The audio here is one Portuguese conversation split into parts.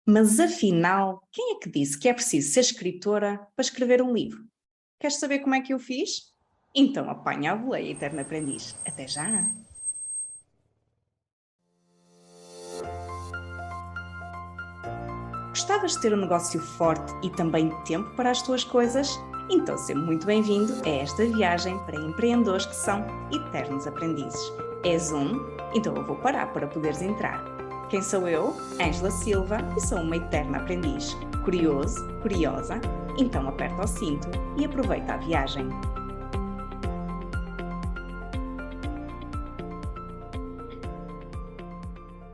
Mas afinal, quem é que disse que é preciso ser escritora para escrever um livro? Queres saber como é que eu fiz? Então apanha a boleia, eterno aprendiz. Até já! Gostavas de ter um negócio forte e também tempo para as tuas coisas? Então seja muito bem-vindo a esta viagem para empreendedores que são eternos aprendizes. És um? Então eu vou parar para poderes entrar. Quem sou eu? Ângela Silva e sou uma eterna aprendiz. Curioso? Curiosa? Então aperta o cinto e aproveita a viagem.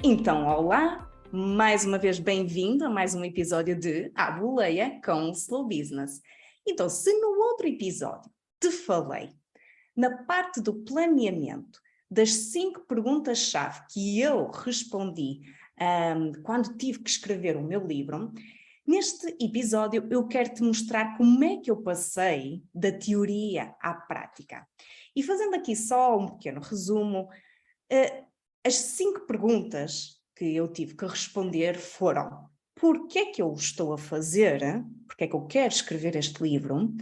Então, olá! Mais uma vez bem-vindo a mais um episódio de A Boleia com o Slow Business. Então, se no outro episódio te falei na parte do planeamento das 5 perguntas-chave que eu respondi quando tive que escrever o meu livro, neste episódio eu quero te mostrar como é que eu passei da teoria à prática. E fazendo aqui só um pequeno resumo, as 5 perguntas que eu tive que responder foram: porquê é que eu estou a fazer? Porquê é que eu quero escrever este livro?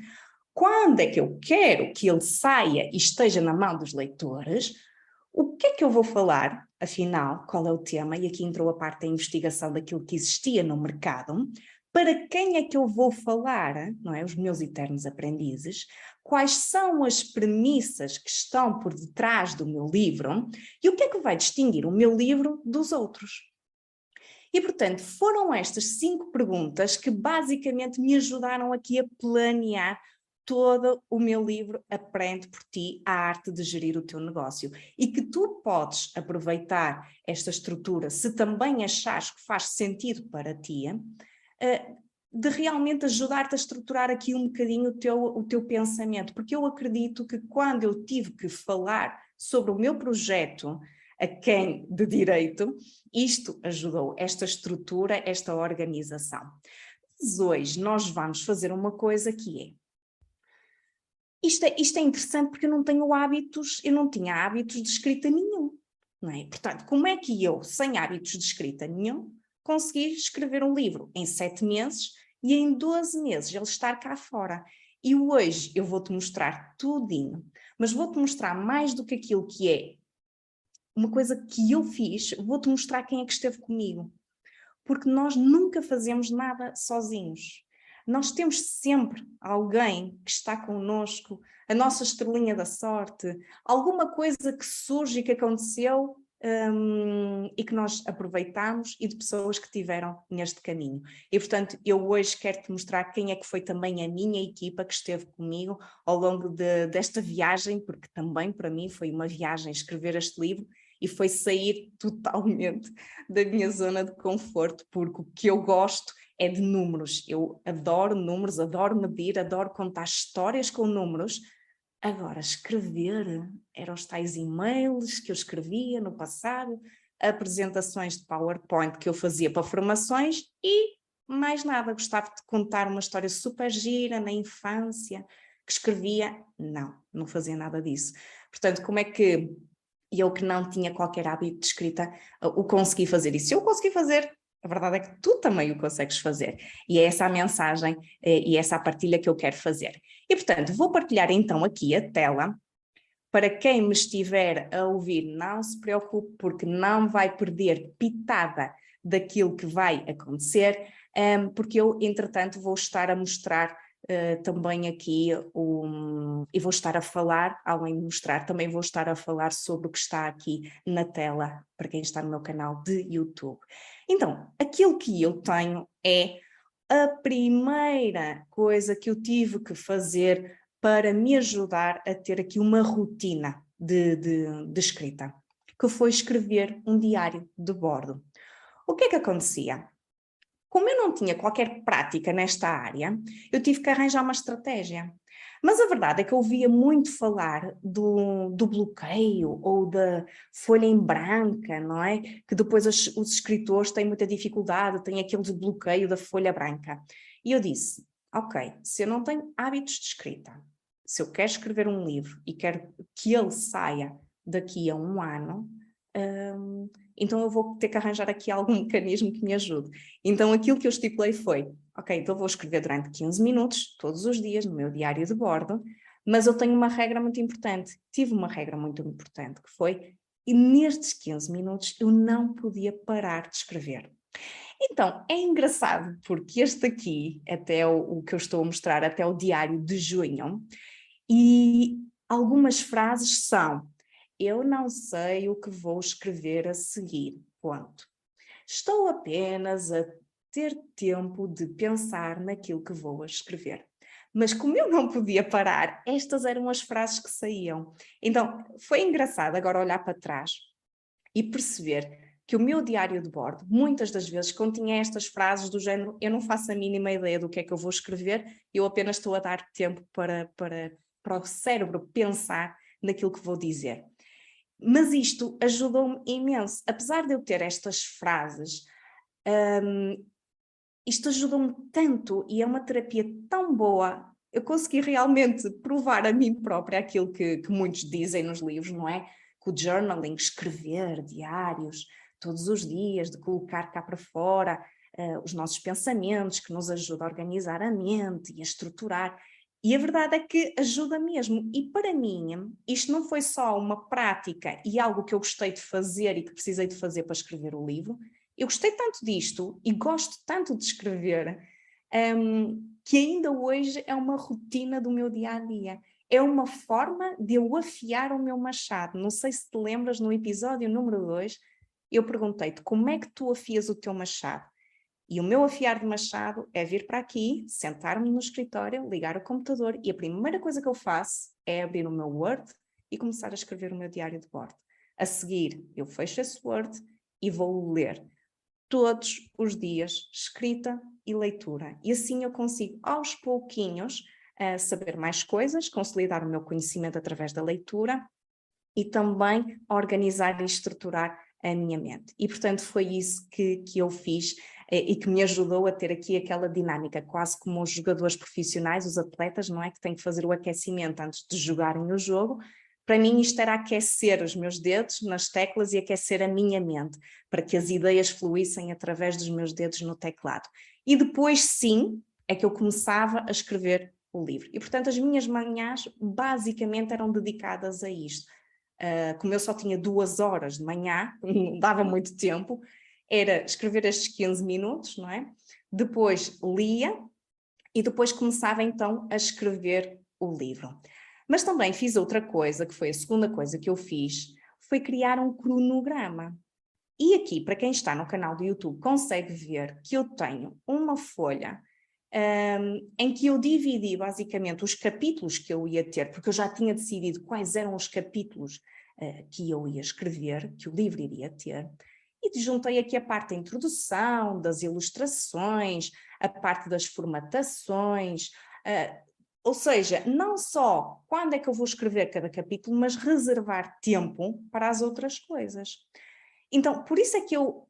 Quando é que eu quero que ele saia e esteja na mão dos leitores? O que é que eu vou falar? Afinal, qual é o tema? E aqui entrou a parte da investigação daquilo que existia no mercado. Para quem é que eu vou falar? Não é? Os meus eternos aprendizes. Quais são as premissas que estão por detrás do meu livro? E o que é que vai distinguir o meu livro dos outros? E, portanto, foram estas 5 perguntas que basicamente me ajudaram aqui a planear todo o meu livro Aprende por Ti, a arte de gerir o teu negócio. E que tu podes aproveitar esta estrutura, se também achares que faz sentido para ti, de realmente ajudar-te a estruturar aqui um bocadinho o teu pensamento. Porque eu acredito que quando eu tive que falar sobre o meu projeto a quem de direito, isto ajudou, esta estrutura, esta organização. Mas hoje nós vamos fazer uma coisa que é, isto é interessante porque eu não tinha hábitos de escrita nenhum, não é? Portanto, como é que eu, sem hábitos de escrita nenhum, consegui escrever um livro em 7 meses e em 12 meses ele estar cá fora? E hoje eu vou-te mostrar tudinho, mas vou-te mostrar mais do que aquilo que é uma coisa que eu fiz, vou-te mostrar quem é que esteve comigo. Porque nós nunca fazemos nada sozinhos. Nós temos sempre alguém que está connosco, a nossa estrelinha da sorte, alguma coisa que surge e que aconteceu e que nós aproveitamos e de pessoas que tiveram neste caminho. E, portanto, eu hoje quero-te mostrar quem é que foi também a minha equipa que esteve comigo ao longo desta viagem, porque também para mim foi uma viagem escrever este livro e foi sair totalmente da minha zona de conforto, porque o que eu gosto é de números. Eu adoro números, adoro medir, adoro contar histórias com números. Agora, escrever, eram os tais e-mails que eu escrevia no passado, apresentações de PowerPoint que eu fazia para formações e mais nada. Gostava de contar uma história super gira na infância, que escrevia. Não fazia nada disso. Portanto, como é que eu que não tinha qualquer hábito de escrita, o consegui fazer? E se eu consegui fazer, a verdade é que tu também o consegues fazer. E é essa a mensagem e essa a partilha que eu quero fazer. E, portanto, vou partilhar então aqui a tela. Para quem me estiver a ouvir, não se preocupe, porque não vai perder pitada daquilo que vai acontecer, porque eu, entretanto, vou estar a mostrar também aqui, e vou estar a falar, além de mostrar, também vou estar a falar sobre o que está aqui na tela, para quem está no meu canal de YouTube. Então, aquilo que eu tenho é a primeira coisa que eu tive que fazer para me ajudar a ter aqui uma rotina de escrita, que foi escrever um diário de bordo. O que é que acontecia? Como eu não tinha qualquer prática nesta área, eu tive que arranjar uma estratégia. Mas a verdade é que eu ouvia muito falar do bloqueio ou da folha em branca, não é? Que depois os escritores têm muita dificuldade, têm aquele bloqueio da folha branca. E eu disse, ok, se eu não tenho hábitos de escrita, se eu quero escrever um livro e quero que ele saia daqui a 1 ano, então eu vou ter que arranjar aqui algum mecanismo que me ajude. Então aquilo que eu estipulei foi, ok, então vou escrever durante 15 minutos, todos os dias, no meu diário de bordo, mas eu tenho uma regra muito importante. Tive uma regra muito importante, que foi, e nestes 15 minutos eu não podia parar de escrever. Então, é engraçado, porque este aqui, até o que eu estou a mostrar, até o diário de junho, e algumas frases são: eu não sei o que vou escrever a seguir, ponto. Estou apenas a ter tempo de pensar naquilo que vou escrever. Mas como eu não podia parar, estas eram as frases que saíam. Então, foi engraçado agora olhar para trás e perceber que o meu diário de bordo, muitas das vezes, continha estas frases do género: eu não faço a mínima ideia do que é que eu vou escrever, eu apenas estou a dar tempo para o cérebro pensar naquilo que vou dizer. Mas isto ajudou-me imenso. Apesar de eu ter estas frases, isto ajudou-me tanto e é uma terapia tão boa. Eu consegui realmente provar a mim própria aquilo que muitos dizem nos livros, não é? Que o journaling, escrever diários todos os dias, de colocar cá para fora os nossos pensamentos, que nos ajuda a organizar a mente e a estruturar. E a verdade é que ajuda mesmo. E para mim, isto não foi só uma prática e algo que eu gostei de fazer e que precisei de fazer para escrever o livro. Eu gostei tanto disto e gosto tanto de escrever, que ainda hoje é uma rotina do meu dia-a-dia. É uma forma de eu afiar o meu machado. Não sei se te lembras, no episódio número 2, eu perguntei-te como é que tu afias o teu machado. E o meu afiar de machado é vir para aqui, sentar-me no escritório, ligar o computador e a primeira coisa que eu faço é abrir o meu Word e começar a escrever o meu diário de bordo. A seguir, eu fecho esse Word e vou ler todos os dias, escrita e leitura. E assim eu consigo, aos pouquinhos, saber mais coisas, consolidar o meu conhecimento através da leitura e também organizar e estruturar a minha mente. E, portanto, foi isso que eu fiz e que me ajudou a ter aqui aquela dinâmica, quase como os jogadores profissionais, os atletas, não é? Que têm que fazer o aquecimento antes de jogarem o jogo. Para mim isto era aquecer os meus dedos nas teclas e aquecer a minha mente, para que as ideias fluíssem através dos meus dedos no teclado. E depois sim, é que eu começava a escrever o livro. E portanto as minhas manhãs basicamente eram dedicadas a isto. Como eu só tinha 2 horas de manhã, não dava muito tempo, era escrever estes 15 minutos, não é? Depois lia e depois começava então a escrever o livro. Mas também fiz outra coisa, que foi a segunda coisa que eu fiz, foi criar um cronograma. E aqui, para quem está no canal do YouTube, consegue ver que eu tenho uma folha em que eu dividi basicamente os capítulos que eu ia ter, porque eu já tinha decidido quais eram os capítulos que eu ia escrever, que o livro iria ter, e juntei aqui a parte da introdução, das ilustrações, a parte das formatações, ou seja, não só quando é que eu vou escrever cada capítulo, mas reservar tempo para as outras coisas. Então, por isso é que eu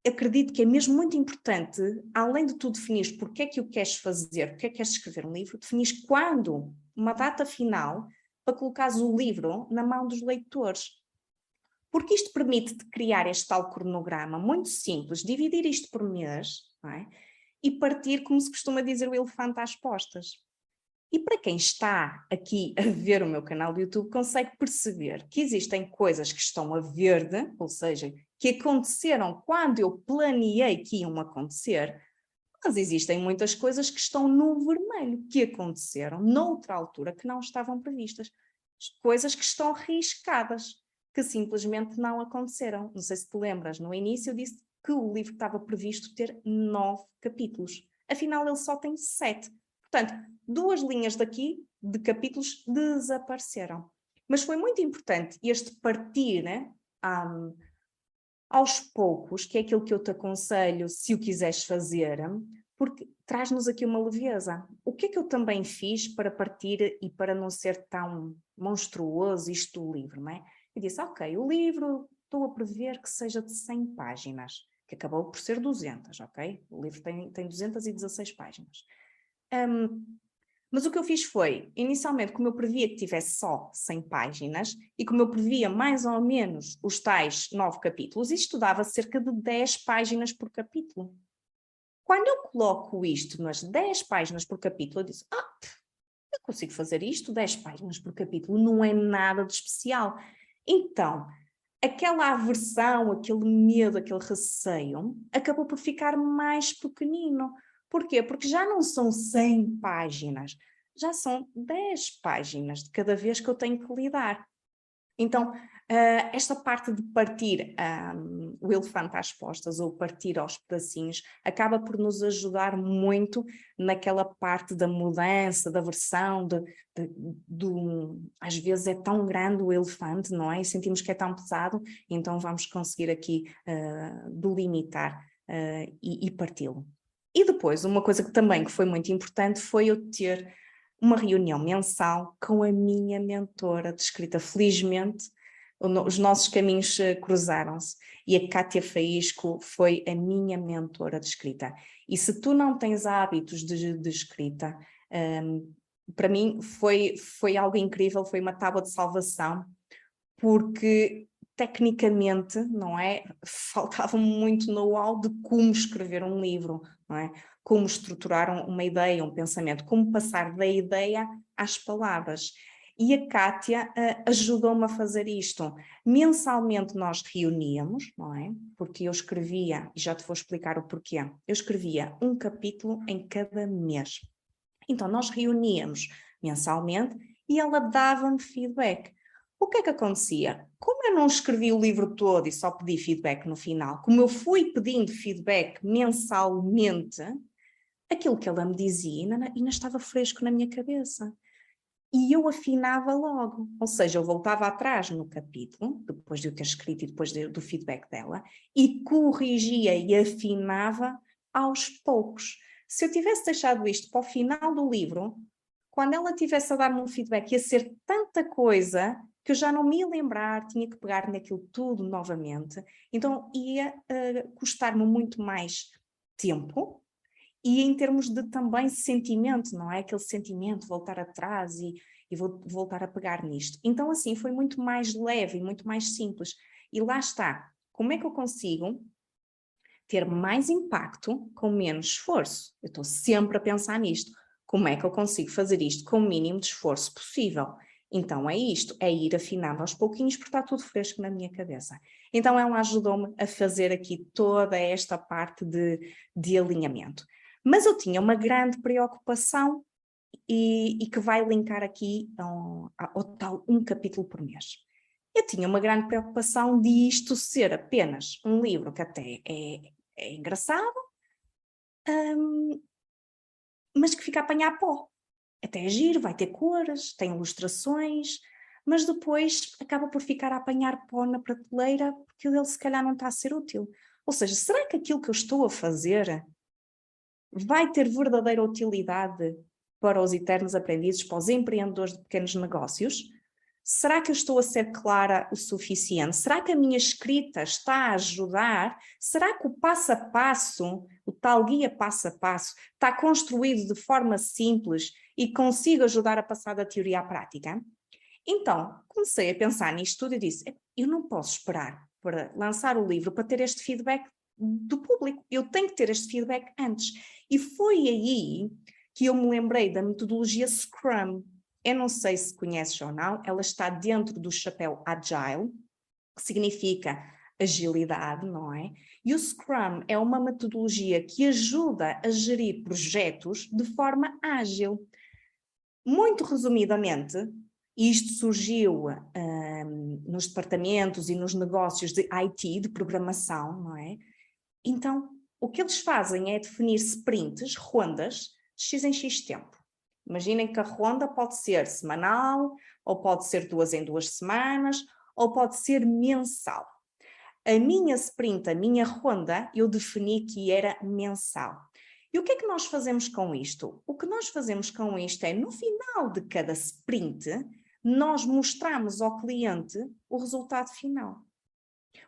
acredito que é mesmo muito importante, além de tu definires porque é que o queres fazer, porque é que queres escrever um livro, definires quando, uma data final, para colocares o livro na mão dos leitores. Porque isto permite-te criar este tal cronograma muito simples, dividir isto por mês, não é? E partir, como se costuma dizer, o elefante às postas. E para quem está aqui a ver o meu canal do YouTube, consegue perceber que existem coisas que estão a verde, ou seja, que aconteceram quando eu planeei que iam acontecer, mas existem muitas coisas que estão no vermelho, que aconteceram noutra altura que não estavam previstas. Coisas que estão riscadas, que simplesmente não aconteceram. Não sei se te lembras, no início eu disse que o livro estava previsto ter 9 capítulos. Afinal, ele só tem 7. Portanto, 2 linhas daqui de capítulos desapareceram. Mas foi muito importante este partir, né, aos poucos, que é aquilo que eu te aconselho se o quiseres fazer, porque traz-nos aqui uma leveza. O que é que eu também fiz para partir e para não ser tão monstruoso isto do livro, não é? Eu disse, ok, o livro estou a prever que seja de 100 páginas, que acabou por ser 200, ok? O livro tem 216 páginas. Mas o que eu fiz foi, inicialmente, como eu previa que tivesse só 100 páginas e como eu previa mais ou menos os tais 9 capítulos, isto dava cerca de 10 páginas por capítulo. Quando eu coloco isto nas 10 páginas por capítulo, eu disse, eu consigo fazer isto, 10 páginas por capítulo, não é nada de especial. Então, aquela aversão, aquele medo, aquele receio, acabou por ficar mais pequenino. Porquê? Porque já não são 100 páginas, já são 10 páginas de cada vez que eu tenho que lidar. Então, esta parte de partir o elefante às postas ou partir aos pedacinhos acaba por nos ajudar muito naquela parte da mudança, da versão, às vezes é tão grande o elefante, não é? E sentimos que é tão pesado, então vamos conseguir aqui delimitar e parti-lo. E depois, uma coisa que também foi muito importante foi eu ter uma reunião mensal com a minha mentora de escrita. Felizmente, os nossos caminhos cruzaram-se e a Cátia Faísco foi a minha mentora de escrita. E se tu não tens hábitos de escrita, para mim foi algo incrível, foi uma tábua de salvação, porque tecnicamente, não é? Faltava muito know-how de como escrever um livro, não é? Como estruturar uma ideia, um pensamento, como passar da ideia às palavras. E a Cátia ajudou-me a fazer isto. Mensalmente nós reuníamos, não é? Porque eu escrevia, e já te vou explicar o porquê, eu escrevia um capítulo em cada mês. Então nós reuníamos mensalmente e ela dava-me feedback. O que é que acontecia? Como eu não escrevi o livro todo e só pedi feedback no final, como eu fui pedindo feedback mensalmente, aquilo que ela me dizia ainda estava fresco na minha cabeça. E eu afinava logo, ou seja, eu voltava atrás no capítulo, depois de eu ter escrito e depois do feedback dela, e corrigia e afinava aos poucos. Se eu tivesse deixado isto para o final do livro, quando ela tivesse a dar-me um feedback, ia ser tanta coisa que eu já não me ia lembrar, tinha que pegar naquilo tudo novamente, então ia custar-me muito mais tempo. E em termos de também sentimento, não é? Aquele sentimento, voltar atrás e vou voltar a pegar nisto. Então, assim, foi muito mais leve e muito mais simples. E lá está. Como é que eu consigo ter mais impacto com menos esforço? Eu estou sempre a pensar nisto. Como é que eu consigo fazer isto com o mínimo de esforço possível? Então é isto, é ir afinando aos pouquinhos, porque está tudo fresco na minha cabeça. Então ela ajudou-me a fazer aqui toda esta parte de alinhamento. Mas eu tinha uma grande preocupação e que vai linkar aqui ao tal um capítulo por mês. Eu tinha uma grande preocupação de isto ser apenas um livro que até é engraçado, mas que fica a apanhar pó. Até é giro, vai ter cores, tem ilustrações, mas depois acaba por ficar a apanhar pó na prateleira porque ele se calhar não está a ser útil. Ou seja, será que aquilo que eu estou a fazer vai ter verdadeira utilidade para os eternos aprendizes, para os empreendedores de pequenos negócios? Será que eu estou a ser clara o suficiente? Será que a minha escrita está a ajudar? Será que o passo a passo, o tal guia passo a passo, está construído de forma simples e consigo ajudar a passar da teoria à prática? Então, comecei a pensar nisto tudo e disse, eu não posso esperar para lançar o livro para ter este feedback do público. Eu tenho que ter este feedback antes. E foi aí que eu me lembrei da metodologia Scrum. Eu não sei se conheces ou não, ela está dentro do chapéu Agile, que significa agilidade, não é? E o Scrum é uma metodologia que ajuda a gerir projetos de forma ágil. Muito resumidamente, isto surgiu nos departamentos e nos negócios de IT, de programação, não é? Então, o que eles fazem é definir sprints, rondas, de X em X tempo. Imaginem que a ronda pode ser semanal, ou pode ser 2 em 2 semanas, ou pode ser mensal. A minha sprint, a minha ronda, eu defini que era mensal. E o que é que nós fazemos com isto? O que nós fazemos com isto é, no final de cada sprint, nós mostramos ao cliente o resultado final.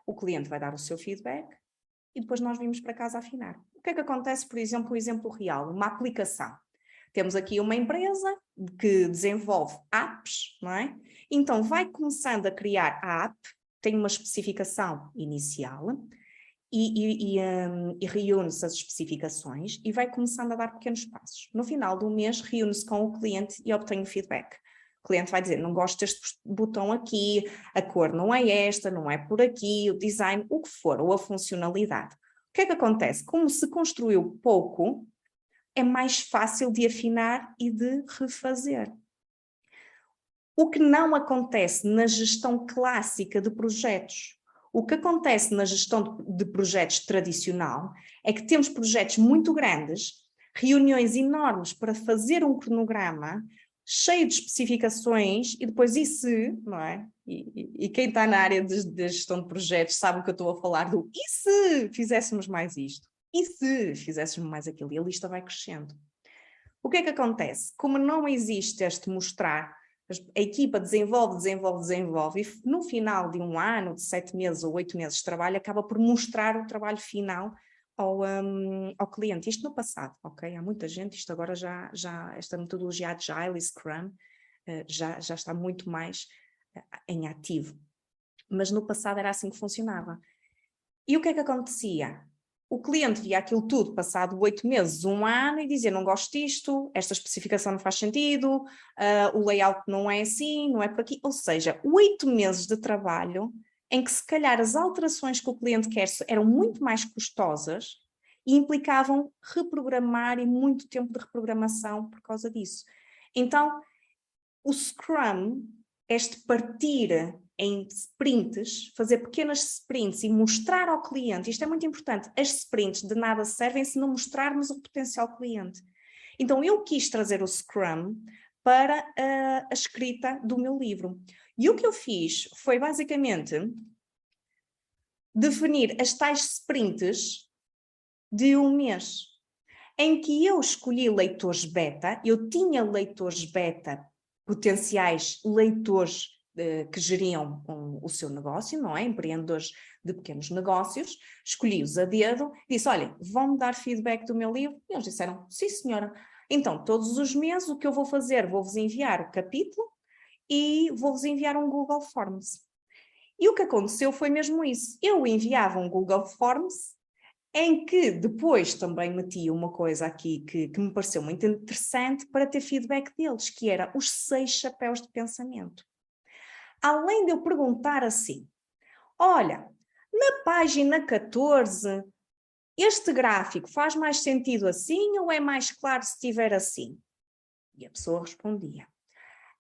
O cliente vai dar o seu feedback e depois nós vimos para casa afinar. O que é que acontece, por exemplo, o exemplo real, uma aplicação. Temos aqui uma empresa que desenvolve apps, não é? Então vai começando a criar a app, tem uma especificação inicial e reúne-se as especificações e vai começando a dar pequenos passos. No final do mês reúne-se com o cliente e obtém o feedback. O cliente vai dizer, não gosto deste botão aqui, a cor não é esta, não é por aqui, o design, o que for, ou a funcionalidade. O que é que acontece? Como se construiu pouco, é mais fácil de afinar e de refazer. O que não acontece na gestão clássica de projetos. O que acontece na gestão de projetos tradicional é que temos projetos muito grandes, reuniões enormes para fazer um cronograma cheio de especificações e depois não é? E quem está na área de gestão de projetos sabe o que eu estou a falar do e se fizéssemos mais isto? E se fizéssemos mais aquilo? E a lista vai crescendo. O que é que acontece? Como não existe este mostrar, a equipa desenvolve e no final de um ano, de 7 meses ou 8 meses de trabalho, acaba por mostrar o trabalho final ao cliente. Isto no passado, ok? Há muita gente, isto agora já esta metodologia Agile e Scrum já está muito mais em ativo. Mas no passado era assim que funcionava. E o que é que acontecia? O cliente via aquilo tudo passado 8 meses, 1 ano, e dizia, não gosto disto, esta especificação não faz sentido, o layout não é assim, não é por aqui. Ou seja, 8 meses de trabalho em que se calhar as alterações que o cliente quer eram muito mais custosas e implicavam reprogramar e muito tempo de reprogramação por causa disso. Então, o Scrum, este partir em sprints, fazer pequenas sprints e mostrar ao cliente, isto é muito importante, as sprints de nada servem se não mostrarmos o potencial cliente. Então eu quis trazer o Scrum para a escrita do meu livro. E o que eu fiz foi basicamente definir as tais sprints de 1 mês, em que eu escolhi leitores beta, eu tinha leitores beta, potenciais leitores que geriam o seu negócio, não é? Empreendedores de pequenos negócios, escolhi-os a dedo, disse, olha, vão-me dar feedback do meu livro? E eles disseram, sim senhora. Então, todos os meses o que eu vou fazer? Vou-vos enviar o capítulo e vou-vos enviar um Google Forms. E o que aconteceu foi mesmo isso. Eu enviava um Google Forms em que depois também meti uma coisa aqui que me pareceu muito interessante para ter feedback deles, que era os 6 chapéus de pensamento. Além de eu perguntar assim, olha, na página 14, este gráfico faz mais sentido assim ou é mais claro se estiver assim? E a pessoa respondia,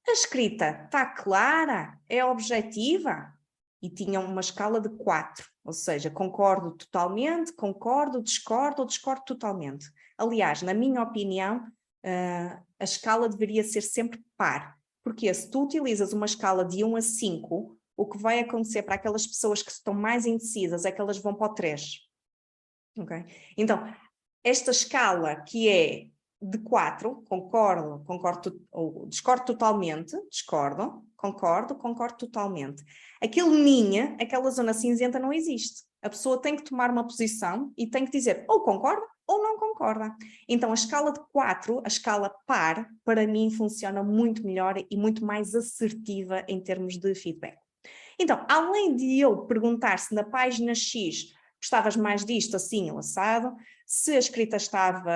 a escrita está clara? É objetiva? E tinham uma escala de 4, ou seja, concordo totalmente, concordo, discordo ou discordo totalmente. Aliás, na minha opinião, a escala deveria ser sempre par, porque se tu utilizas uma escala de 1 a 5, o que vai acontecer para aquelas pessoas que estão mais indecisas é que elas vão para o 3. Okay? Então, esta escala que é de 4, concordo, ou discordo totalmente, discordo, concordo totalmente. Aquela zona cinzenta não existe. A pessoa tem que tomar uma posição e tem que dizer ou concorda ou não concorda. Então a escala de 4, a escala par, para mim funciona muito melhor e muito mais assertiva em termos de feedback. Então, além de eu perguntar se na página X gostavas mais disto, assim ou assado, se a escrita estava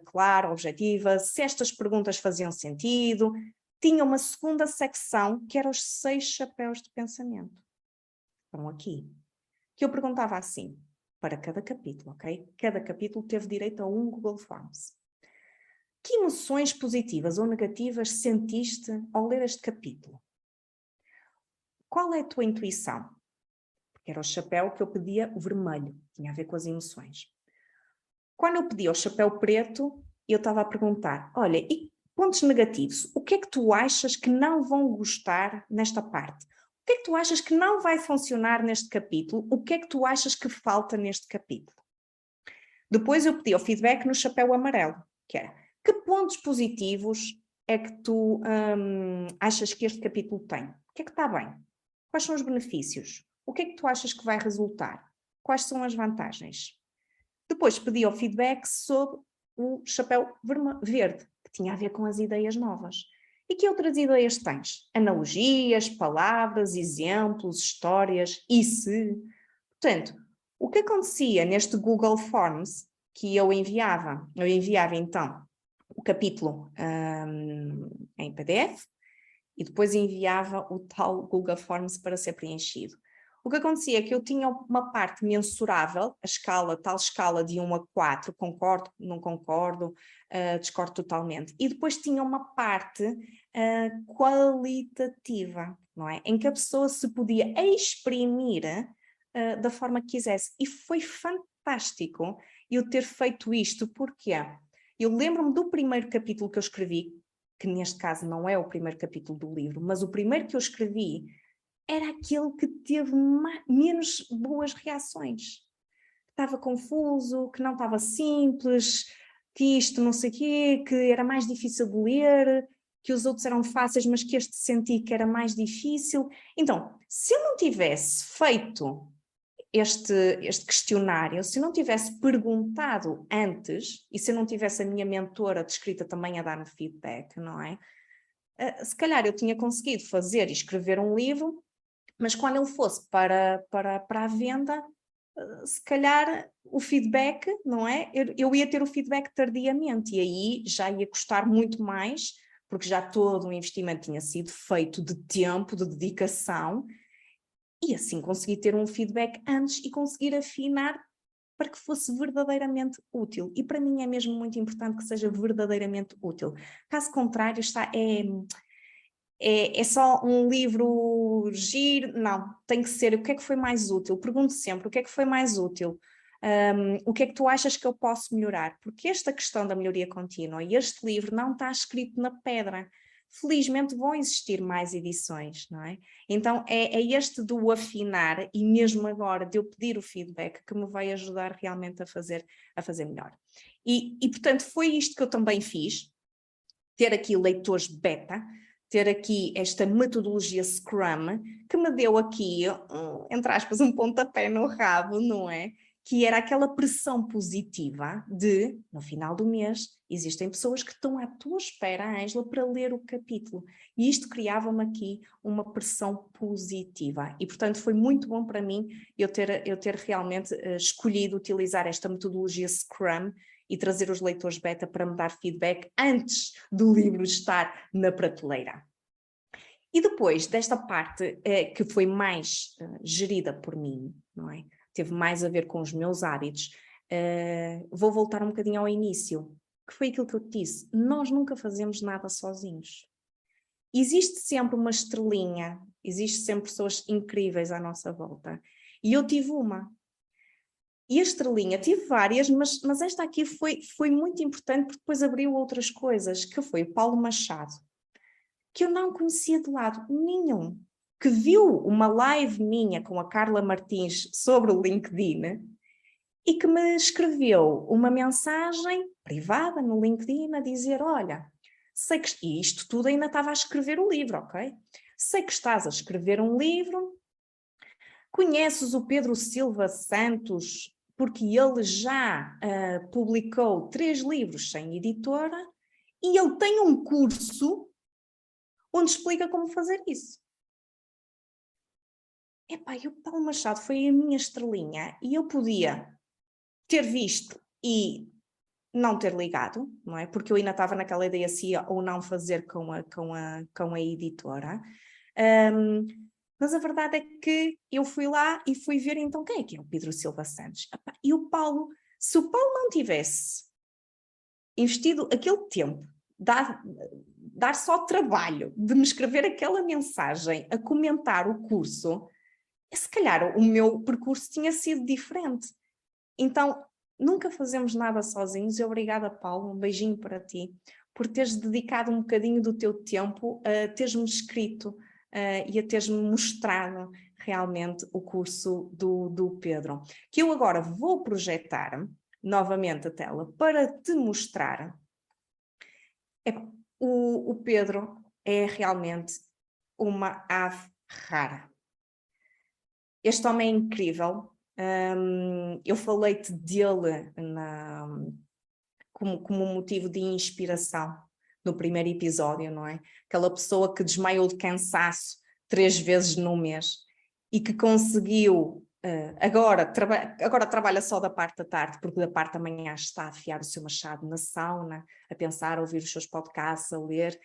clara, objetiva, se estas perguntas faziam sentido, tinha uma segunda secção que era os 6 chapéus de pensamento. Estão aqui. Que eu perguntava assim, para cada capítulo, ok? Cada capítulo teve direito a um Google Forms. Que emoções positivas ou negativas sentiste ao ler este capítulo? Qual é a tua intuição? Porque era o chapéu que eu pedia, o vermelho, tinha a ver com as emoções. Quando eu pedi o chapéu preto, eu estava a perguntar, olha, e pontos negativos, o que é que tu achas que não vão gostar nesta parte? O que é que tu achas que não vai funcionar neste capítulo? O que é que tu achas que falta neste capítulo? Depois eu pedi o feedback no chapéu amarelo, que era, que pontos positivos é que tu achas que este capítulo tem? O que é que está bem? Quais são os benefícios? O que é que tu achas que vai resultar? Quais são as vantagens? Depois pedi o feedback sobre o chapéu verde, que tinha a ver com as ideias novas. E que outras ideias tens? Analogias, palavras, exemplos, histórias, e se? Portanto, o que acontecia neste Google Forms que eu enviava então o capítulo em PDF e depois enviava o tal Google Forms para ser preenchido. O que acontecia é que eu tinha uma parte mensurável, tal escala de 1 a 4, concordo, não concordo, discordo totalmente. E depois tinha uma parte qualitativa, não é? Em que a pessoa se podia exprimir da forma que quisesse. E foi fantástico eu ter feito isto, porque eu lembro-me do primeiro capítulo que eu escrevi, que neste caso não é o primeiro capítulo do livro, mas o primeiro que eu escrevi era aquele que teve menos boas reações. Estava confuso, que não estava simples, que isto não sei o quê, que era mais difícil de ler, que os outros eram fáceis, mas que este senti que era mais difícil. Então, se eu não tivesse feito este questionário, se eu não tivesse perguntado antes, e se eu não tivesse a minha mentora de escrita também a dar-me feedback, não é? Se calhar eu tinha conseguido fazer e escrever um livro, mas quando ele fosse para a venda, se calhar o feedback, não é? Eu ia ter o feedback tardiamente e aí já ia custar muito mais, porque já todo o investimento tinha sido feito de tempo, de dedicação, e assim consegui ter um feedback antes e conseguir afinar para que fosse verdadeiramente útil. E para mim é mesmo muito importante que seja verdadeiramente útil. Caso contrário, é só um livro giro? Não, tem que ser o que é que foi mais útil. Pergunto sempre o que é que foi mais útil. O que é que tu achas que eu posso melhorar? Porque esta questão da melhoria contínua e este livro não está escrito na pedra. Felizmente vão existir mais edições, não é? Então é este do afinar e mesmo agora de eu pedir o feedback que me vai ajudar realmente a fazer melhor. E portanto foi isto que eu também fiz, ter aqui leitores beta, ter aqui esta metodologia Scrum, que me deu aqui, entre aspas, um pontapé no rabo, não é? Que era aquela pressão positiva de, no final do mês, existem pessoas que estão à tua espera, Ângela, para ler o capítulo. E isto criava-me aqui uma pressão positiva. E, portanto, foi muito bom para mim eu ter realmente escolhido utilizar esta metodologia Scrum e trazer os leitores beta para me dar feedback antes do livro estar na prateleira. E depois desta parte que foi mais gerida por mim, não é? Teve mais a ver com os meus hábitos, vou voltar um bocadinho ao início, que foi aquilo que eu te disse, nós nunca fazemos nada sozinhos. Existe sempre uma estrelinha, existe sempre pessoas incríveis à nossa volta. E eu tive uma. E a estrelinha, tive várias, mas esta aqui foi muito importante porque depois abriu outras coisas, que foi o Paulo Machado, que eu não conhecia de lado nenhum, que viu uma live minha com a Carla Martins sobre o LinkedIn e que me escreveu uma mensagem privada no LinkedIn a dizer, olha, sei que... E isto tudo ainda estava a escrever o livro, ok? Sei que estás a escrever um livro, conheces o Pedro Silva Santos, porque ele já publicou 3 livros sem editora e ele tem um curso onde explica como fazer isso. Epá, e o Paulo Machado foi a minha estrelinha e eu podia ter visto e não ter ligado, não é? Porque eu ainda estava naquela ideia se ia ou não fazer com a editora. Mas a verdade é que eu fui lá e fui ver então quem é o Pedro Silva Santos. E o Paulo, se o Paulo não tivesse investido aquele tempo, dar só trabalho de me escrever aquela mensagem, a comentar o curso, se calhar o meu percurso tinha sido diferente. Então, nunca fazemos nada sozinhos e obrigada, Paulo, um beijinho para ti, por teres dedicado um bocadinho do teu tempo a teres-me escrito e a teres-me mostrado realmente o curso do Pedro, que eu agora vou projetar novamente a tela para te mostrar. O Pedro é realmente uma ave rara. Este homem é incrível. Eu falei-te dele como motivo de inspiração, no primeiro episódio, não é? Aquela pessoa que desmaiou de cansaço 3 vezes num mês e que conseguiu, agora trabalha só da parte da tarde, porque da parte da manhã está a afiar o seu machado na sauna, a pensar, a ouvir os seus podcasts, a ler.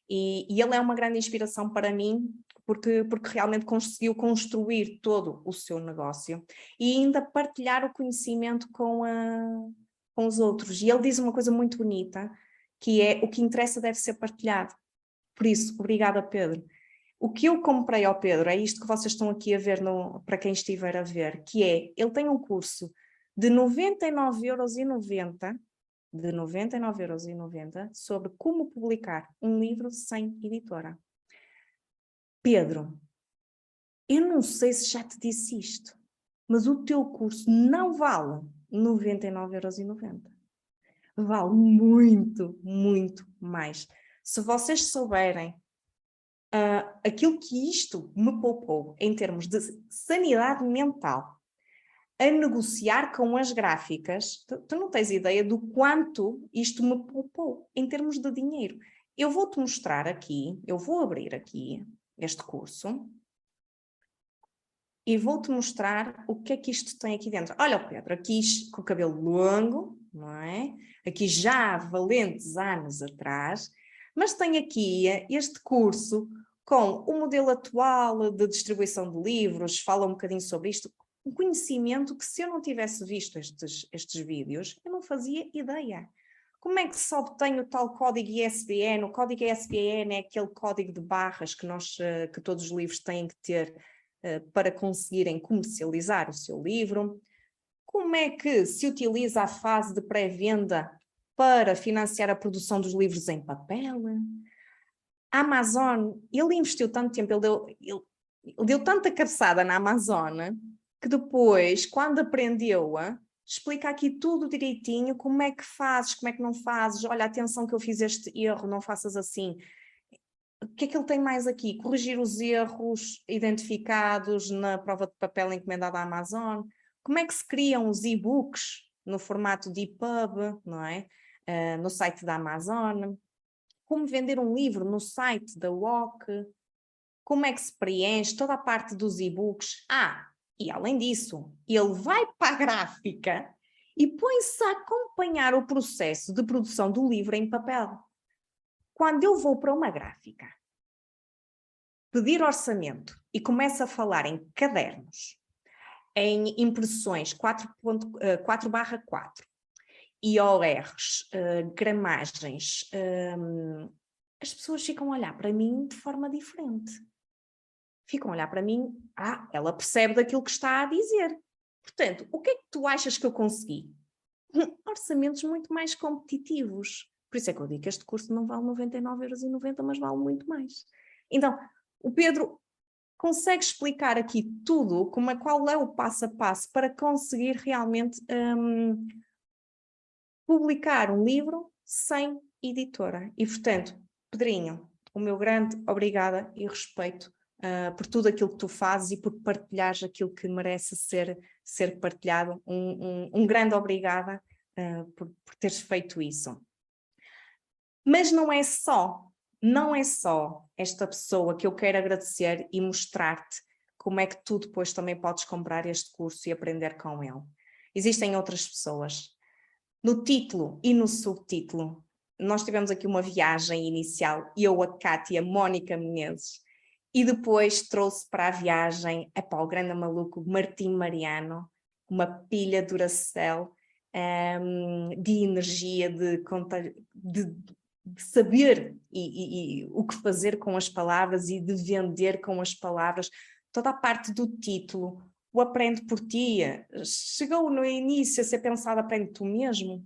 E ele é uma grande inspiração para mim, porque realmente conseguiu construir todo o seu negócio e ainda partilhar o conhecimento com os outros. E ele diz uma coisa muito bonita, que é: o que interessa deve ser partilhado. Por isso, obrigada, Pedro. O que eu comprei ao Pedro é isto que vocês estão aqui a ver, para quem estiver a ver, que é, ele tem um curso de 99,90 de 99,90 sobre como publicar um livro sem editora. Pedro, eu não sei se já te disse isto, mas o teu curso não vale 99,90. Vale muito, muito mais. Se vocês souberem aquilo que isto me poupou em termos de sanidade mental, a negociar com as gráficas, tu não tens ideia do quanto isto me poupou em termos de dinheiro. Eu vou-te mostrar aqui, eu vou abrir aqui este curso e vou-te mostrar o que é que isto tem aqui dentro. Olha o Pedro, aqui com o cabelo longo, não é? Aqui já há valentes anos atrás, mas tem aqui este curso com o modelo atual de distribuição de livros, fala um bocadinho sobre isto, um conhecimento que, se eu não tivesse visto estes vídeos, eu não fazia ideia. Como é que se obtém o tal código ISBN? O código ISBN é aquele código de barras que todos os livros têm que ter para conseguirem comercializar o seu livro. Como é que se utiliza a fase de pré-venda para financiar a produção dos livros em papel? A Amazon, ele investiu tanto tempo, ele deu tanta cabeçada na Amazon, que depois, quando aprendeu, explica aqui tudo direitinho, como é que fazes, como é que não fazes, olha, atenção que eu fiz este erro, não faças assim. O que é que ele tem mais aqui? Corrigir os erros identificados na prova de papel encomendada à Amazon. Como é que se criam os e-books no formato de EPUB, não é? No site da Amazon. Como vender um livro no site da WOC. Como é que se preenche toda a parte dos e-books. E além disso, ele vai para a gráfica e põe-se a acompanhar o processo de produção do livro em papel. Quando eu vou para uma gráfica, pedir orçamento e começo a falar em cadernos, em impressões 4/4, IORs, gramagens, as pessoas ficam a olhar para mim de forma diferente. Ficam a olhar para mim, ela percebe daquilo que está a dizer. Portanto, o que é que tu achas que eu consegui? Orçamentos muito mais competitivos. Por isso é que eu digo que este curso não vale 99,90 €, mas vale muito mais. Então, o Pedro consegue explicar aqui tudo, qual é o passo a passo para conseguir realmente publicar um livro sem editora. E, portanto, Pedrinho, o meu grande obrigada e respeito por tudo aquilo que tu fazes e por partilhares aquilo que merece ser partilhado. Um grande obrigada por teres feito isso. Mas não é só esta pessoa que eu quero agradecer e mostrar-te como é que tu depois também podes comprar este curso e aprender com ele. Existem outras pessoas. No título e no subtítulo, nós tivemos aqui uma viagem inicial, eu, a Cátia, a Mónica Menezes, e depois trouxe para a viagem, o grande maluco, Martim Mariano, uma pilha Duracell, de energia, de saber e o que fazer com as palavras e de vender com as palavras. Toda a parte do título, o Aprende por Ti, chegou no início a ser pensado Aprende Tu Mesmo.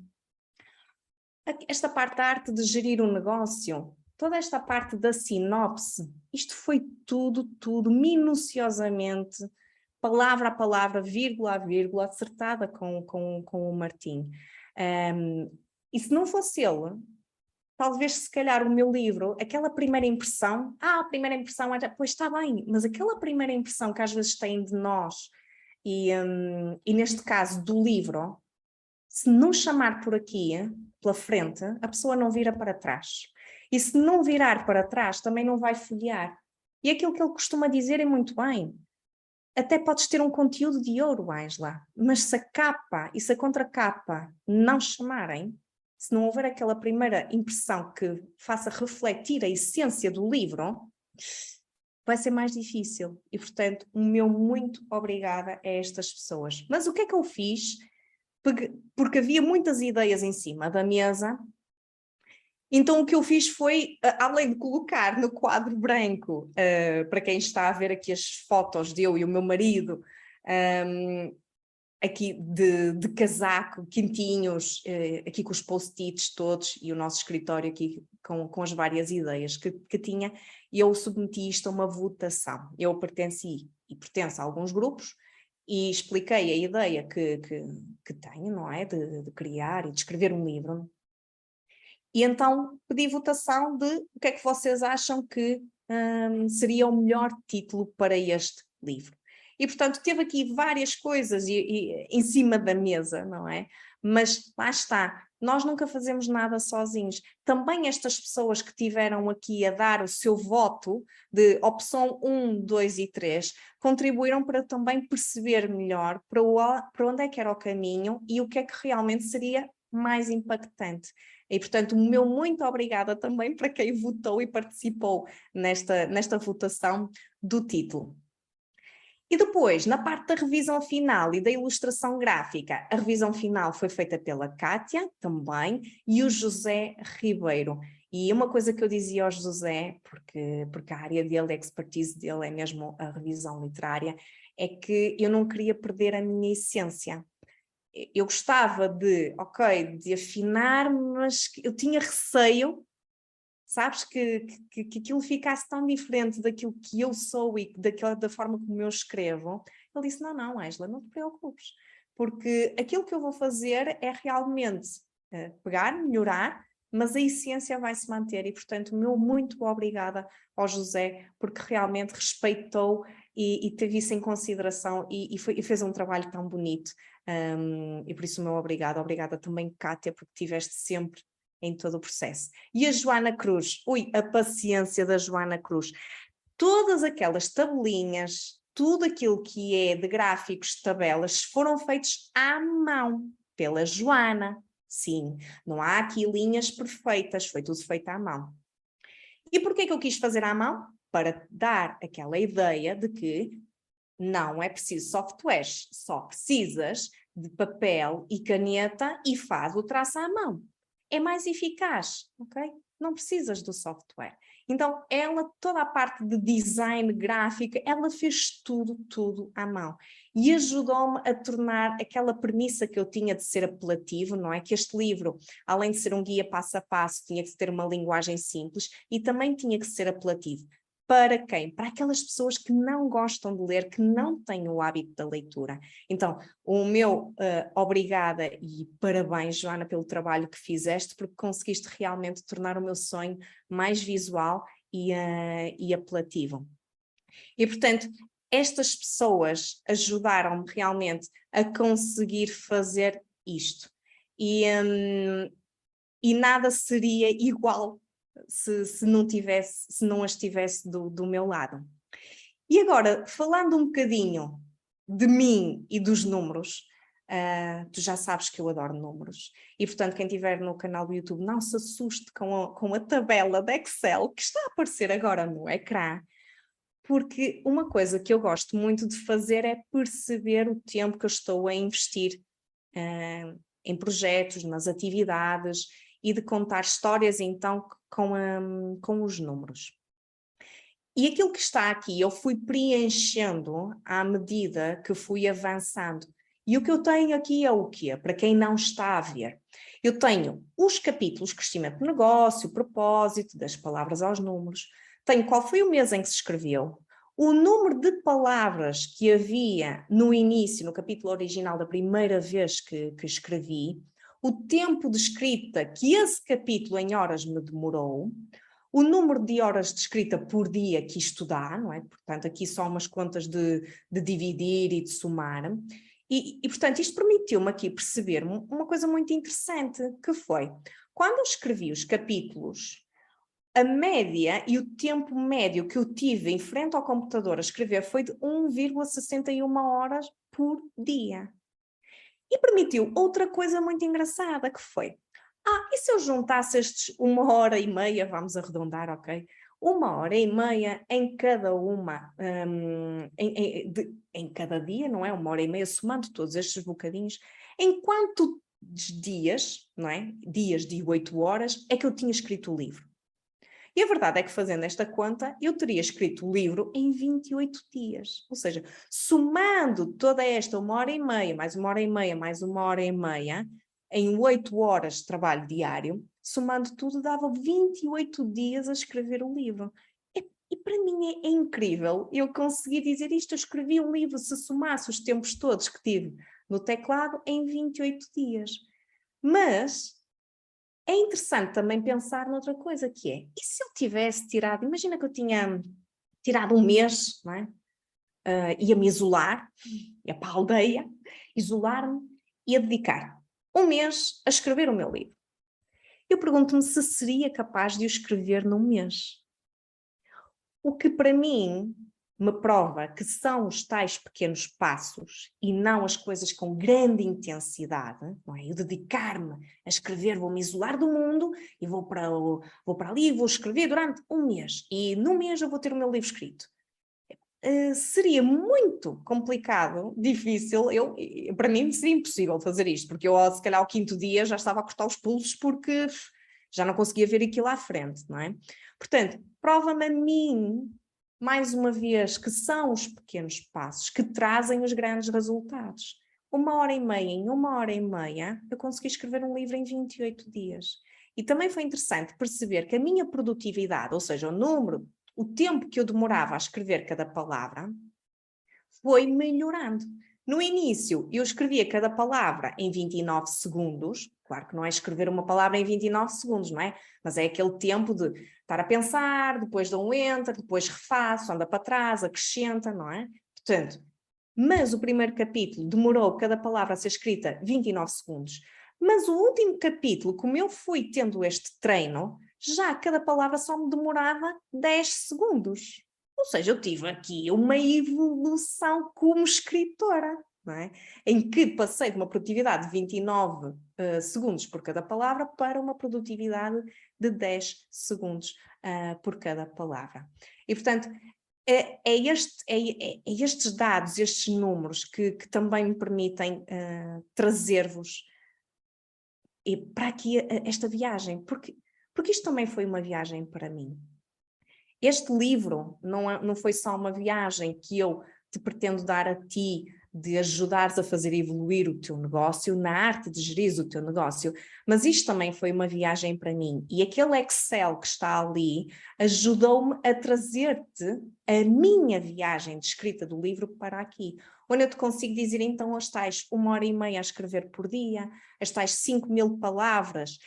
Esta parte da arte de gerir um negócio, toda esta parte da sinopse, isto foi tudo minuciosamente, palavra a palavra, vírgula a vírgula, acertada com o Martim. E se não fosse ele, talvez se calhar o meu livro, aquela primeira impressão, a primeira impressão, pois está bem, mas aquela primeira impressão que às vezes têm de nós, e neste caso do livro, se não chamar por aqui, pela frente, a pessoa não vira para trás. E se não virar para trás, também não vai folhear. E aquilo que ele costuma dizer é muito bem. Até podes ter um conteúdo de ouro, Ângela, mas se a capa e se a contracapa não chamarem, se não houver aquela primeira impressão que faça refletir a essência do livro, vai ser mais difícil. E, portanto, o meu muito obrigada a estas pessoas. Mas o que é que eu fiz? Porque havia muitas ideias em cima da mesa. Então o que eu fiz foi, além de colocar no quadro branco, para quem está a ver aqui as fotos de eu e o meu marido, aqui de casaco, quentinhos, aqui com os post-its todos e o nosso escritório aqui com as várias ideias que tinha, e eu submeti isto a uma votação. Eu pertenci e pertenço a alguns grupos e expliquei a ideia que tenho, não é? De criar e de escrever um livro. E então pedi votação de o que é que vocês acham que seria o melhor título para este livro. E, portanto, teve aqui várias coisas em cima da mesa, não é? Mas lá está, nós nunca fazemos nada sozinhos. Também estas pessoas que tiveram aqui a dar o seu voto de opção 1, 2 e 3, contribuíram para também perceber melhor para onde é que era o caminho e o que é que realmente seria mais impactante. E, portanto, o meu muito obrigada também para quem votou e participou nesta votação do título. E depois, na parte da revisão final e da ilustração gráfica, a revisão final foi feita pela Kátia também e o José Ribeiro. E uma coisa que eu dizia ao José, porque a área dele, a expertise dele é mesmo a revisão literária, é que eu não queria perder a minha essência. Eu gostava de afinar, mas eu tinha receio, sabes, que aquilo ficasse tão diferente daquilo que eu sou e da forma como eu escrevo. Ele disse, não, Ângela, não te preocupes, porque aquilo que eu vou fazer é realmente pegar, melhorar, mas a essência vai se manter e, portanto, o meu muito obrigada ao José, porque realmente respeitou e teve isso em consideração e fez um trabalho tão bonito. E por isso o meu obrigada também, Kátia, porque tiveste sempre em todo o processo. E a Joana Cruz, a paciência da Joana Cruz. Todas aquelas tabelinhas, tudo aquilo que é de gráficos, tabelas, foram feitos à mão, pela Joana. Sim, não há aqui linhas perfeitas, foi tudo feito à mão. E porquê que eu quis fazer à mão? Para dar aquela ideia de que não é preciso softwares, só precisas de papel e caneta e faz o traço à mão. É mais eficaz, ok? Não precisas do software. Então, toda a parte de design gráfico, ela fez tudo à mão. E ajudou-me a tornar aquela premissa que eu tinha de ser apelativo, não é? Que este livro, além de ser um guia passo a passo, tinha que ter uma linguagem simples e também tinha que ser apelativo. Para quem? Para aquelas pessoas que não gostam de ler, que não têm o hábito da leitura. Então, o meu obrigada e parabéns, Joana, pelo trabalho que fizeste, porque conseguiste realmente tornar o meu sonho mais visual e apelativo. E, portanto, estas pessoas ajudaram-me realmente a conseguir fazer isto. E nada seria igual se não as tivesse do meu lado. E agora, falando um bocadinho de mim e dos números, tu já sabes que eu adoro números, e portanto quem estiver no canal do YouTube não se assuste com a tabela de Excel que está a aparecer agora no ecrã, porque uma coisa que eu gosto muito de fazer é perceber o tempo que eu estou a investir em projetos, nas atividades, e de contar histórias então com os números. E aquilo que está aqui eu fui preenchendo à medida que fui avançando. E o que eu tenho aqui é o quê? Para quem não está a ver. Eu tenho os capítulos, crescimento de negócio, propósito, das palavras aos números. Tenho qual foi o mês em que se escreveu, o número de palavras que havia no início, no capítulo original da primeira vez que escrevi, o tempo de escrita que esse capítulo em horas me demorou, o número de horas de escrita por dia que isto dá, não é? Portanto, aqui só umas contas de dividir e de somar. E portanto, isto permitiu-me aqui perceber uma coisa muito interessante, que foi, quando eu escrevi os capítulos, A média e o tempo médio que eu tive em frente ao computador a escrever foi de 1,61 horas por dia. E permitiu outra coisa muito engraçada, que foi, e se eu juntasse estes 1 hora e meia, vamos arredondar, ok? 1 hora e meia em cada em cada dia, não é? 1 hora e meia, somando todos estes bocadinhos, em quantos dias, não é? Dias de 8 horas, é que eu tinha escrito o livro? E a verdade é que, fazendo esta conta, eu teria escrito o livro em 28 dias. Ou seja, somando toda esta 1 hora e meia, mais 1 hora e meia, mais 1 hora e meia, em 8 horas de trabalho diário, somando tudo, dava 28 dias a escrever o livro. E para mim é incrível eu conseguir dizer isto. Eu escrevi um livro, se somasse os tempos todos que tive no teclado, em 28 dias. Mas é interessante também pensar noutra coisa, que é, e se eu tivesse tirado, imagina que eu tinha tirado um mês, não é? Ia-me isolar, ia para a aldeia, isolar-me, ia dedicar um mês a escrever o meu livro. Eu pergunto-me se seria capaz de o escrever num mês. O que para mim me prova que são os tais pequenos passos e não as coisas com grande intensidade, não é? Eu dedicar-me a escrever, vou-me isolar do mundo e vou para ali e vou escrever durante um mês. E num mês eu vou ter o meu livro escrito. Seria muito complicado, difícil, para mim seria impossível fazer isto, porque eu se calhar ao 5º dia já estava a cortar os pulsos porque já não conseguia ver aquilo à frente, não é? Portanto, prova-me a mim, mais uma vez, que são os pequenos passos que trazem os grandes resultados. 1 hora e meia, em 1 hora e meia, eu consegui escrever um livro em 28 dias. E também foi interessante perceber que a minha produtividade, ou seja, o tempo que eu demorava a escrever cada palavra, foi melhorando. No início, eu escrevia cada palavra em 29 segundos. Claro que não é escrever uma palavra em 29 segundos, não é? Mas é aquele tempo de estar a pensar, depois dou um enter, depois refaço, anda para trás, acrescenta, não é? Portanto, mas o primeiro capítulo demorou cada palavra a ser escrita 29 segundos. Mas o último capítulo, como eu fui tendo este treino, já cada palavra só me demorava 10 segundos. Ou seja, eu tive aqui uma evolução como escritora, não é? Em que passei de uma produtividade de 29 segundos por cada palavra para uma produtividade de 10 segundos por cada palavra. E, portanto, estes dados, estes números que também me permitem trazer-vos para aqui esta viagem, porque isto também foi uma viagem para mim. Este livro não foi só uma viagem que eu te pretendo dar a ti, de ajudares a fazer evoluir o teu negócio, na arte de gerir o teu negócio, mas isto também foi uma viagem para mim. E aquele Excel que está ali ajudou-me a trazer-te a minha viagem de escrita do livro para aqui, onde eu te consigo dizer então as tais 1 hora e meia a escrever por dia, as tais 5.000 palavras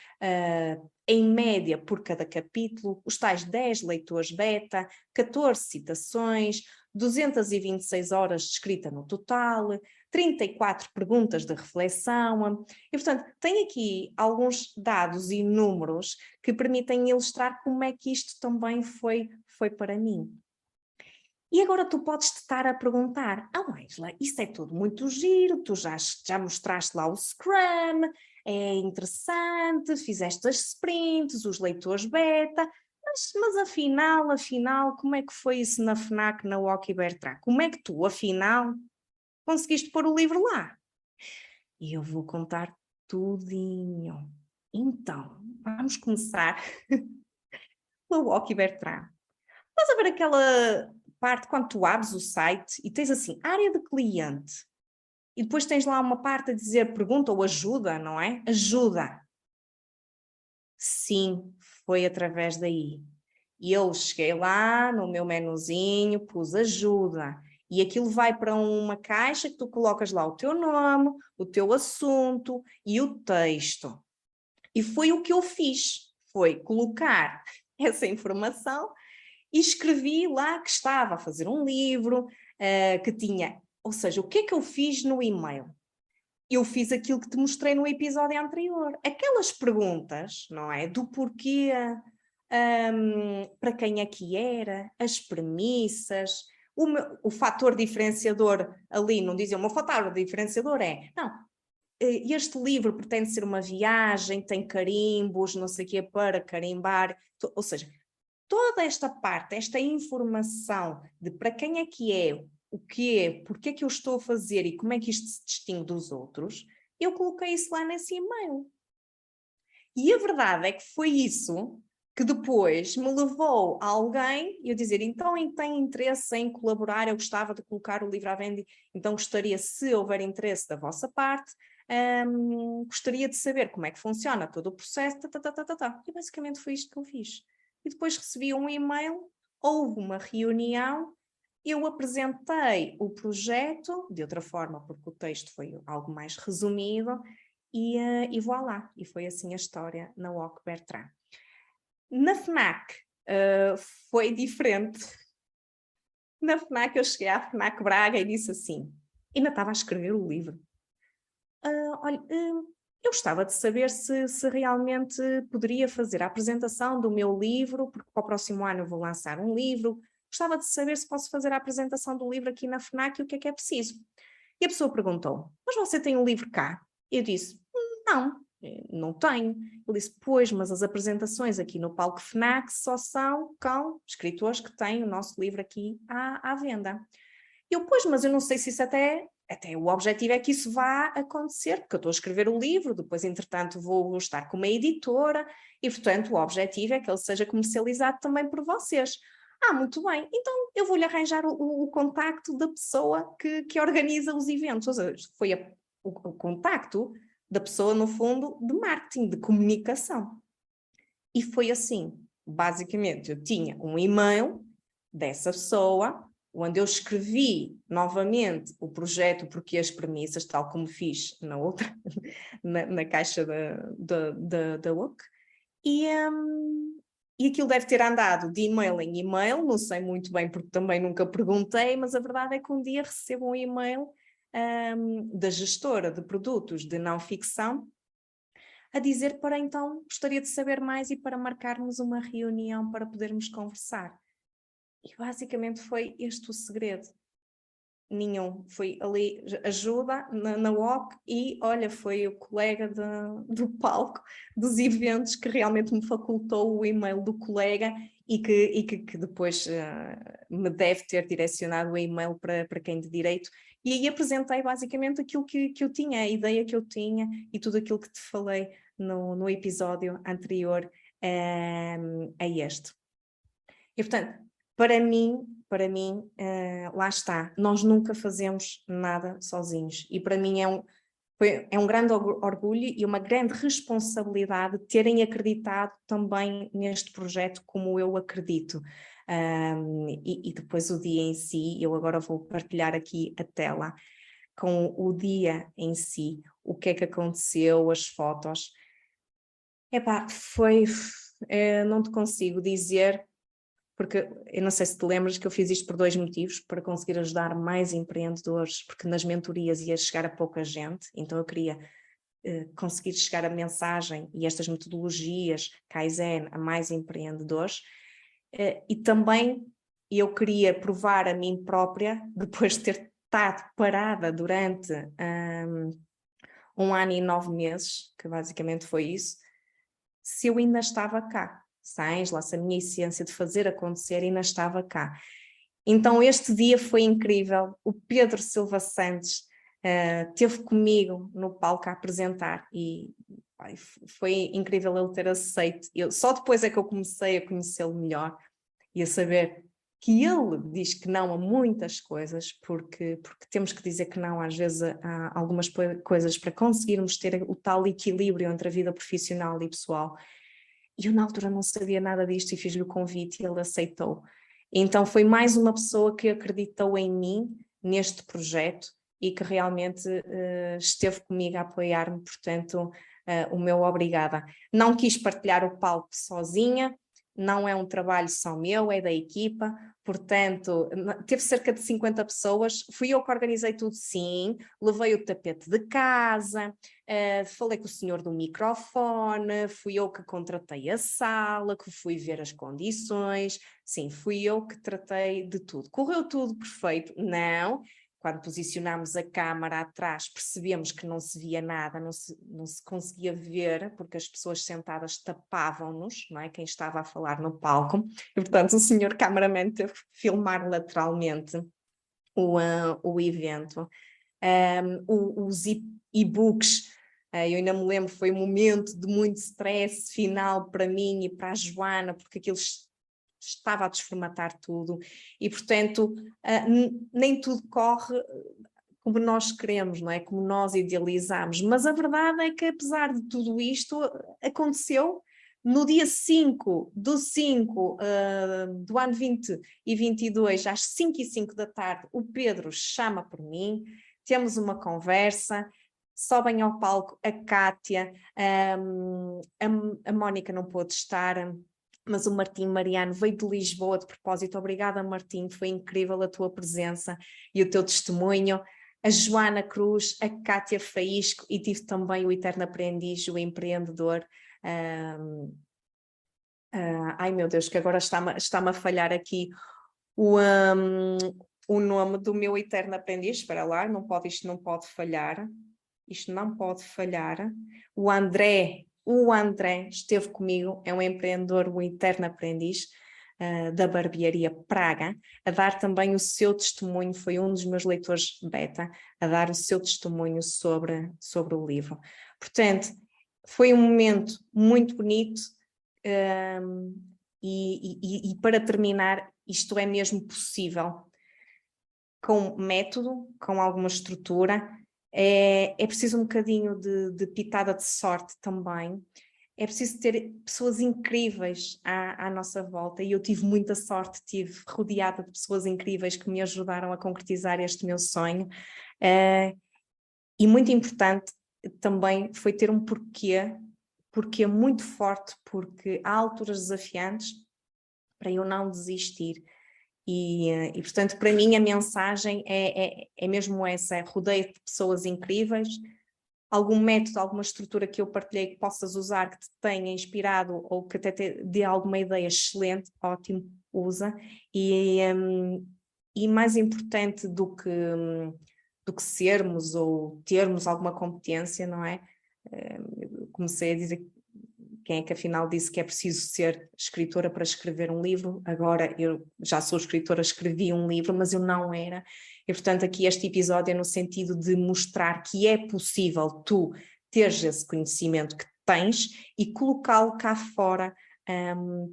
em média por cada capítulo, os tais 10 leitores beta, 14 citações, 226 horas de escrita no total, 34 perguntas de reflexão. E, portanto, tem aqui alguns dados e números que permitem ilustrar como é que isto também foi para mim. E agora tu podes te estar a perguntar, Ângela, isso é tudo muito giro, tu já mostraste lá o Scrum, é interessante, fizeste as sprints, os leitores beta, mas afinal, como é que foi isso na FNAC, na Walk e Bertrand? Como é que tu, afinal, conseguiste pôr o livro lá? E eu vou contar tudinho. Então, vamos começar pela Walk e Bertrand. Estás a ver aquela parte quando tu abres o site e tens assim, área de cliente, e depois tens lá uma parte a dizer pergunta ou ajuda, não é? Ajuda. Sim, foi através daí. E eu cheguei lá no meu menuzinho, pus ajuda. E aquilo vai para uma caixa que tu colocas lá o teu nome, o teu assunto e o texto. E foi o que eu fiz, foi colocar essa informação e escrevi lá que estava a fazer um livro, que tinha... Ou seja, o que é que eu fiz no e-mail? Eu fiz aquilo que te mostrei no episódio anterior. Aquelas perguntas, não é? Do porquê para quem é que era, as premissas, o fator diferenciador ali, não dizia o meu fator diferenciador não, este livro pretende ser uma viagem, tem carimbos, não sei o quê, para carimbar, ou seja, toda esta parte, esta informação de para quem é que é, o que é, porque é que eu estou a fazer e como é que isto se distingue dos outros, eu coloquei isso lá nesse e-mail. E a verdade é que foi isso que depois me levou a alguém e eu dizer, então tem interesse em colaborar, eu gostava de colocar o livro à venda, então gostaria, se houver interesse da vossa parte, gostaria de saber como é que funciona todo o processo, E basicamente foi isto que eu fiz. E depois recebi um e-mail, houve uma reunião, eu apresentei o projeto, de outra forma, porque o texto foi algo mais resumido, e voilá, e foi assim a história na OC Bertrand. Na FNAC foi diferente. Na FNAC eu cheguei à FNAC Braga e disse assim, ainda estava a escrever o livro. Olha, eu gostava de saber se realmente poderia fazer a apresentação do meu livro, porque para o próximo ano eu vou lançar um livro. Gostava de saber se posso fazer a apresentação do livro aqui na FNAC e o que é preciso. E a pessoa perguntou, mas você tem um livro cá? Eu disse, não tenho. Ele disse, pois, mas as apresentações aqui no palco FNAC só são com escritores que têm o nosso livro aqui à venda. Eu, pois, mas eu não sei se isso até o objetivo é que isso vá acontecer, porque eu estou a escrever o livro, depois, entretanto, vou estar com uma editora, e, portanto, o objetivo é que ele seja comercializado também por vocês. Muito bem, então eu vou-lhe arranjar o contacto da pessoa que organiza os eventos. Ou seja, foi o contacto da pessoa, no fundo, de marketing, de comunicação. E foi assim, basicamente, eu tinha um e-mail dessa pessoa, onde eu escrevi novamente o projeto, porque as premissas, tal como fiz na outra, na caixa da WOC, e aquilo deve ter andado de e-mail em e-mail, não sei muito bem porque também nunca perguntei, mas a verdade é que um dia recebo um e-mail da gestora de produtos de não ficção a dizer para então gostaria de saber mais e para marcarmos uma reunião para podermos conversar. E basicamente foi este o segredo. Nenhum. Foi ali ajuda na WOC e, olha, foi o colega do palco dos eventos que realmente me facultou o e-mail do colega e que depois me deve ter direcionado o e-mail para quem de direito. E aí apresentei basicamente aquilo que eu tinha, a ideia que eu tinha e tudo aquilo que te falei no episódio anterior a este. E, portanto, para mim, lá está, nós nunca fazemos nada sozinhos. E para mim é um grande orgulho e uma grande responsabilidade terem acreditado também neste projeto como eu acredito. E depois o dia em si, eu agora vou partilhar aqui a tela com o dia em si, o que é que aconteceu, as fotos. Não te consigo dizer, porque eu não sei se te lembras que eu fiz isto por 2 motivos, para conseguir ajudar mais empreendedores, porque nas mentorias ia chegar a pouca gente, então eu queria conseguir chegar a mensagem e estas metodologias Kaizen a mais empreendedores, e também eu queria provar a mim própria, depois de ter estado parada durante 1 ano e 9 meses, que basicamente foi isso, se eu ainda estava cá. Se a minha essência de fazer acontecer ainda estava cá. Então este dia foi incrível, o Pedro Silva Santos esteve comigo no palco a apresentar e foi incrível ele ter aceito. Só depois é que eu comecei a conhecê-lo melhor e a saber que ele diz que não a muitas coisas, porque temos que dizer que não às vezes a algumas coisas para conseguirmos ter o tal equilíbrio entre a vida profissional e pessoal. E eu na altura não sabia nada disto e fiz-lhe o convite e ele aceitou. Então foi mais uma pessoa que acreditou em mim, neste projeto, e que realmente esteve comigo a apoiar-me, portanto, o meu obrigada. Não quis partilhar o palco sozinha, não é um trabalho só meu, é da equipa, portanto, teve cerca de 50 pessoas, fui eu que organizei tudo, sim, levei o tapete de casa, falei com o senhor do microfone, fui eu que contratei a sala, que fui ver as condições, sim, fui eu que tratei de tudo. Correu tudo perfeito? Não. Quando posicionámos a câmara atrás, percebemos que não se via nada, não se conseguia ver, porque as pessoas sentadas tapavam-nos, não é? Quem estava a falar no palco. E, portanto, o senhor cameraman teve que filmar lateralmente o evento. Os e-books, eu ainda me lembro, foi um momento de muito stress final para mim e para a Joana, porque aquilo estava a desformatar tudo e, portanto, nem tudo corre como nós queremos, não é? Como nós idealizamos, mas a verdade é que, apesar de tudo isto, aconteceu no dia 5 do 5 do ano 2022, às 5h05 da tarde, o Pedro chama por mim, temos uma conversa, sobem ao palco a Cátia, a Mónica não pôde estar, mas o Martim Mariano veio de Lisboa de propósito. Obrigada, Martim, foi incrível a tua presença e o teu testemunho. A Joana Cruz, a Cátia Faísco e tive também o eterno aprendiz, o empreendedor. Ai meu Deus, que agora está-me a falhar aqui o nome do meu eterno aprendiz. Espera lá, isto não pode falhar. Isto não pode falhar. O André esteve comigo, é um empreendedor, um eterno aprendiz da barbearia Praga, a dar também o seu testemunho, foi um dos meus leitores beta, a dar o seu testemunho sobre o livro. Portanto, foi um momento muito bonito e para terminar, isto é mesmo possível, com método, com alguma estrutura. É preciso um bocadinho de pitada de sorte também. É preciso ter pessoas incríveis à nossa volta e eu tive muita sorte, estive rodeada de pessoas incríveis que me ajudaram a concretizar este meu sonho. E muito importante também foi ter um porquê muito forte, porque há alturas desafiantes para eu não desistir. E portanto, para mim a mensagem é mesmo essa, rodeio de pessoas incríveis, algum método, alguma estrutura que eu partilhei que possas usar, que te tenha inspirado ou que até te dê alguma ideia excelente, ótimo, usa. E mais importante do que sermos ou termos alguma competência, não é? Comecei a dizer quem é que afinal disse que é preciso ser escritora para escrever um livro. Agora eu já sou escritora, escrevi um livro, mas eu não era. E portanto aqui este episódio é no sentido de mostrar que é possível tu teres esse conhecimento que tens e colocá-lo cá fora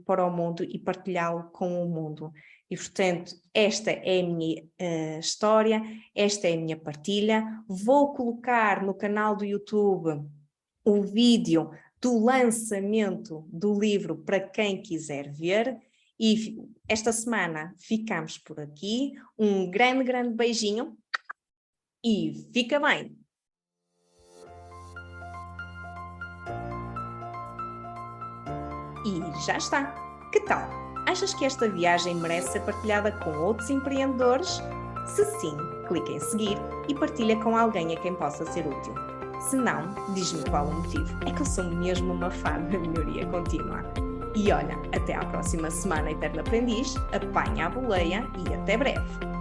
para o mundo e partilhá-lo com o mundo. E portanto esta é a minha história, esta é a minha partilha. Vou colocar no canal do YouTube o vídeo do lançamento do livro para quem quiser ver. E esta semana ficamos por aqui. Um grande, grande beijinho e fica bem! E já está! Que tal? Achas que esta viagem merece ser partilhada com outros empreendedores? Se sim, clica em seguir e partilha com alguém a quem possa ser útil. Se não, diz-me qual o motivo. É que eu sou mesmo uma fã da melhoria contínua. E olha, até à próxima semana, Eterno Aprendiz, apanha a boleia e até breve!